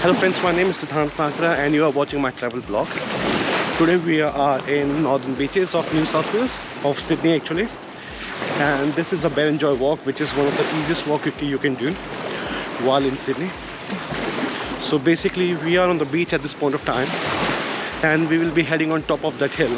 Hello friends, my name is Siddhant Nakra and you are watching my travel blog. Today we are in northern beaches of New South Wales, of Sydney actually. And this is a Barrenjoey walk, which is one of the easiest walk you can do while in Sydney. So basically we are on the beach at this point of time and we will be heading on top of that hill.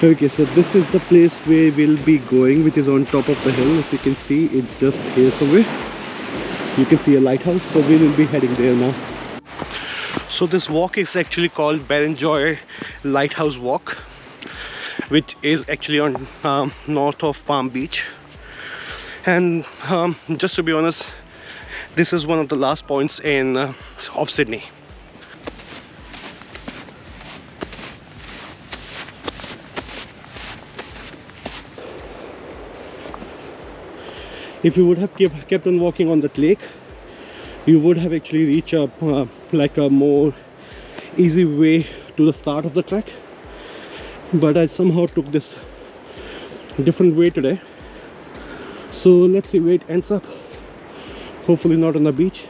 Okay, so this is the place where we'll be going, which is on top of the hill. If you can see it just here somewhere. You can see a lighthouse, so we will be heading there now. So this walk is actually called Barrenjoey Lighthouse Walk, which is actually on north of Palm Beach. And just to be honest, this is one of the last points in of Sydney. If you would have kept on walking on that lake, you would have actually reached up like a more easy way to the start of the trek. But I somehow took this different way today. So let's see where it ends up. Hopefully not on the beach.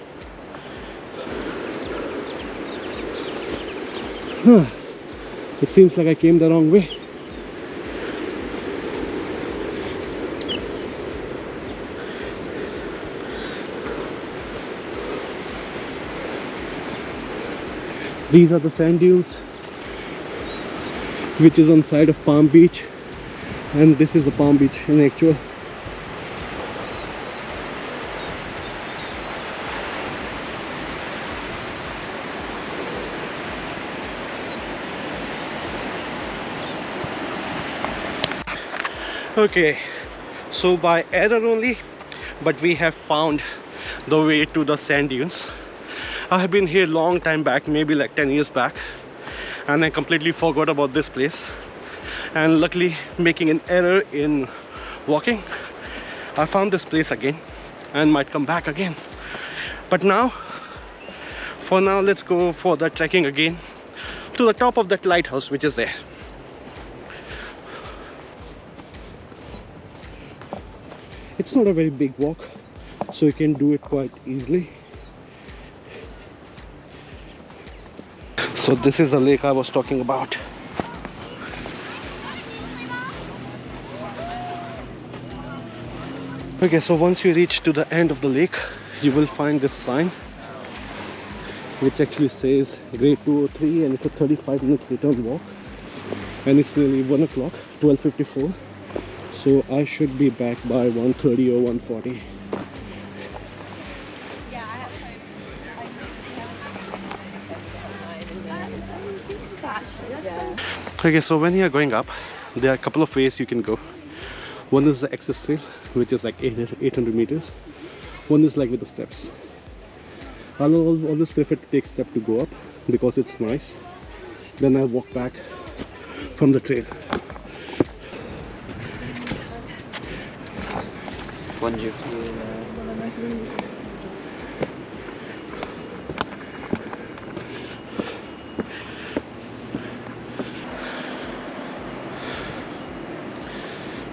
It seems like I came the wrong way. These are the sand dunes, which is on side of Palm Beach, and this is a Palm Beach in actual. Okay, so by error only, but we have found the way to the sand dunes. I have been here long time back, maybe like 10 years back, and I completely forgot about this place. And luckily, making an error in walking, I found this place again and might come back again. But now, for now, let's go for the trekking again to the top of that lighthouse which is there. It's not a very big walk, so you can do it quite easily. So this is the lake I was talking about. Okay, so once you reach to the end of the lake, you will find this sign which actually says grade 203, and it's a 35 minutes return walk, and it's nearly 1 o'clock, 12:54. So I should be back by 1:30 or 1:40. Okay, so when you are going up, there are a couple of ways you can go. One is the access trail, which is like 800 meters. One is like with the steps. I'll always prefer to take step to go up because it's nice. Then I'll walk back from the trail.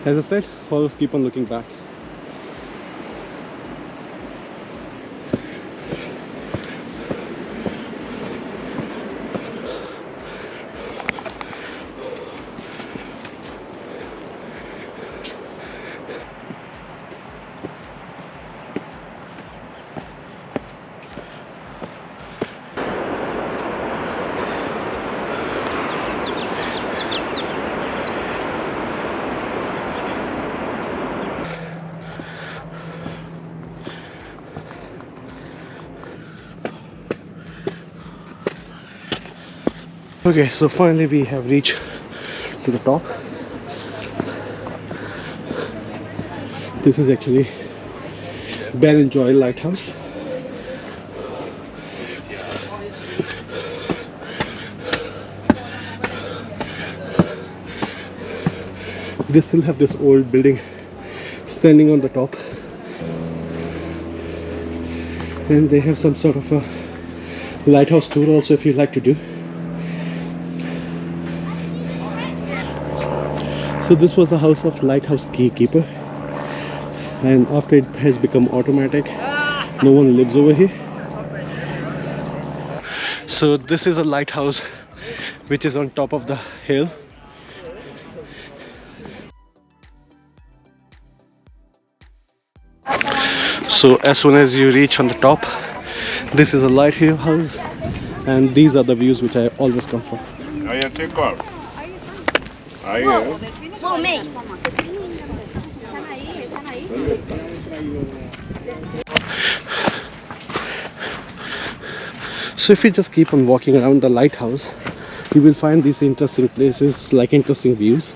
As I said, always keep on looking back. Okay, so finally we have reached to the top. This is actually Barrenjoey Lighthouse. They still have this old building standing on the top, and they have some sort of a lighthouse tour also if you'd like to do. So this was the house of lighthouse keeper, and after it has become automatic, no one lives over here. So this is a lighthouse which is on top of the hill. So as soon as you reach on the top, this is a lighthouse, and these are the views which I always come for. So if you just keep on walking around the lighthouse, you will find these interesting places, like interesting views.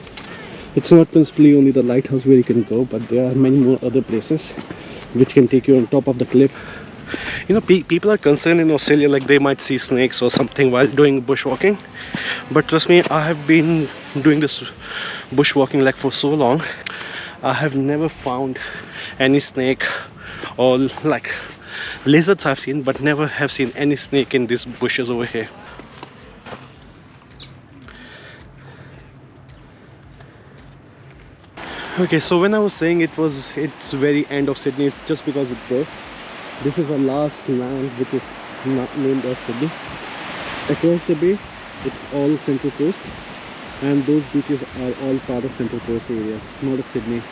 It's not principally only the lighthouse where you can go, but there are many more other places which can take you on top of the cliff. You know, people are concerned in Australia like they might see snakes or something while doing bushwalking, but trust me, I have been doing this bushwalking like for so long. I have never found any snake, or like lizards I've seen, but never have seen any snake in these bushes over here. Okay, so when I was saying it's very end of Sydney, it's just because of this is the last land which is not named as Sydney. Across the bay, it's all Central Coast, and those beaches are all part of Central Coast area, not of Sydney.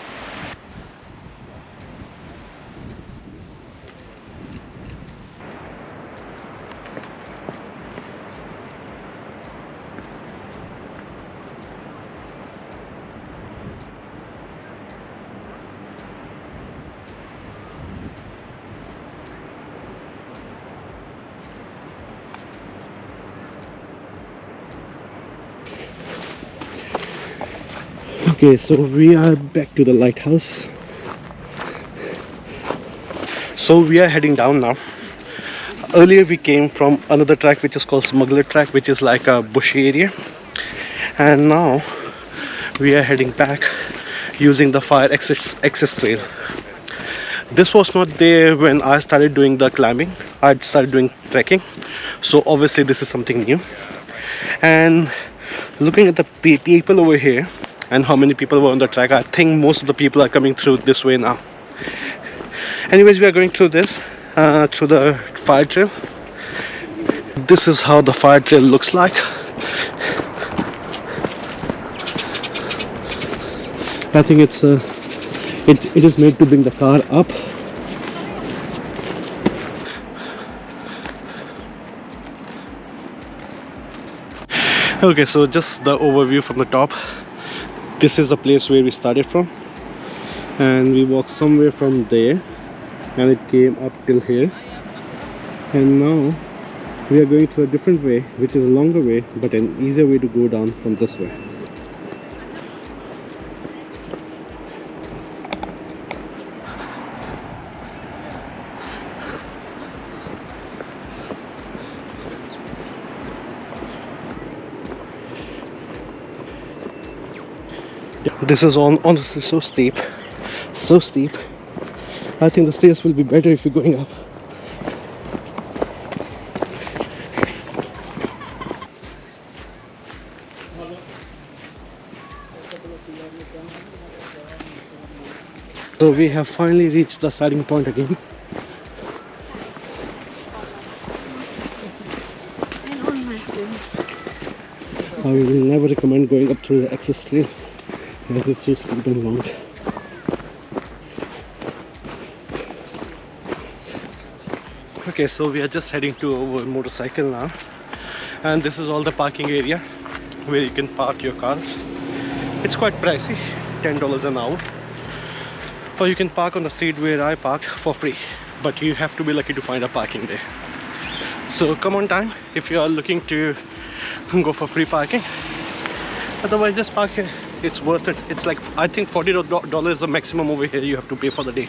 Okay, so we are back to the lighthouse. So we are heading down now. Earlier we came from another track which is called Smugglers Trek, which is like a bushy area, and now we are heading back using the fire access trail. This was not there when I started doing the climbing. I started doing trekking, so obviously this is something new. And looking at the people over here and how many people were on the track, I think most of the people are coming through this way now. Anyways, we are going through this through the fire trail. This is how the fire trail looks like. I think it is made to bring the car up. Okay, so just the overview from the top. This is the place where we started from, and we walked somewhere from there and it came up till here, and now we are going through a different way, which is a longer way but an easier way to go down from this way. This is honestly so steep, so steep. I think the stairs will be better if you're going up. So we have finally reached the starting point again. I will never recommend going up through the access trail, as it's so steep and long. Okay, so we are just heading to our motorcycle now, and this is all the parking area where you can park your cars. It's quite pricey, $10 an hour, or you can park on the street where I parked for free, but you have to be lucky to find a parking there. So come on time if you are looking to go for free parking. Otherwise, just park here. It's worth it. It's like, I think $40 is the maximum over here you have to pay for the day.